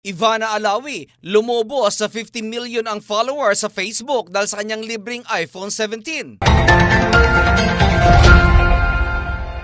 Ivana Alawi, lumobo sa 50 million ang followers sa Facebook dahil sa kanyang libreng iPhone 17.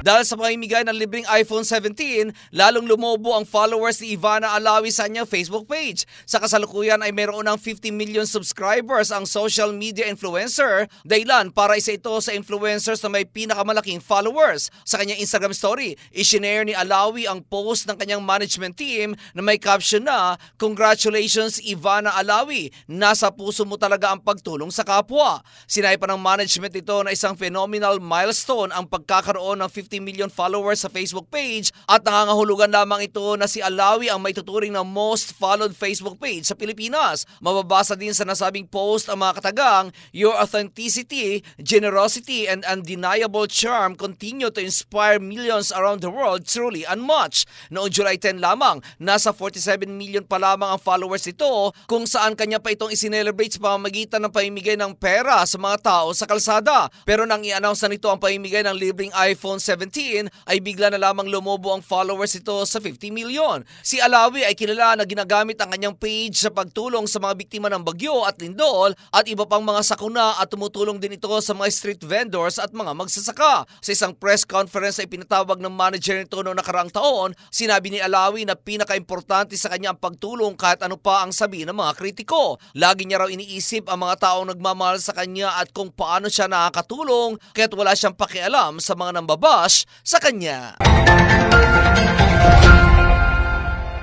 Dahil sa pamimigay ng libreng iPhone 17, lalong lumobo ang followers ni Ivana Alawi sa kanyang Facebook page. Sa kasalukuyan ay mayroon ng 50 million subscribers ang social media influencer, dahilan para isa ito sa influencers na may pinakamalaking followers. Sa kanyang Instagram story, isinare ni Alawi ang post ng kanyang management team na may caption na, "Congratulations Ivana Alawi, nasa puso mo talaga ang pagtulong sa kapwa." Sinabi pa ng management ito na isang phenomenal milestone ang pagkakaroon ng 50 million followers sa Facebook page at nangangahulugan lamang ito na si Alawi ang may tuturing na most followed Facebook page sa Pilipinas. Mababasa din sa nasabing post ang mga katagang, "Your authenticity, generosity, and undeniable charm continue to inspire millions around the world, truly unmatched." Noong July 10 lamang, nasa 47 million pa lamang ang followers nito, kung saan kanya pa itong isinelebrate sa pamamagitan ng pamimigay ng pera sa mga tao sa kalsada. Pero nang i-announce na nito ang pamimigay ng libreng iPhone 17, ay bigla na lamang lumobo ang followers ito sa 50 million. Si Alawi ay kilala na ginagamit ang kanyang page sa pagtulong sa mga biktima ng bagyo at lindol at iba pang mga sakuna at tumutulong din ito sa mga street vendors at mga magsasaka. Sa isang press conference ay pinatawag ng manager nito noong nakaraang taon, sinabi ni Alawi na pinaka-importante sa kanya ang pagtulong kahit ano pa ang sabihin ng mga kritiko. Lagi niya raw iniisip ang mga taong nagmamahal sa kanya at kung paano siya nakakatulong, kaya't wala siyang pakialam sa mga nambabash sa kanya.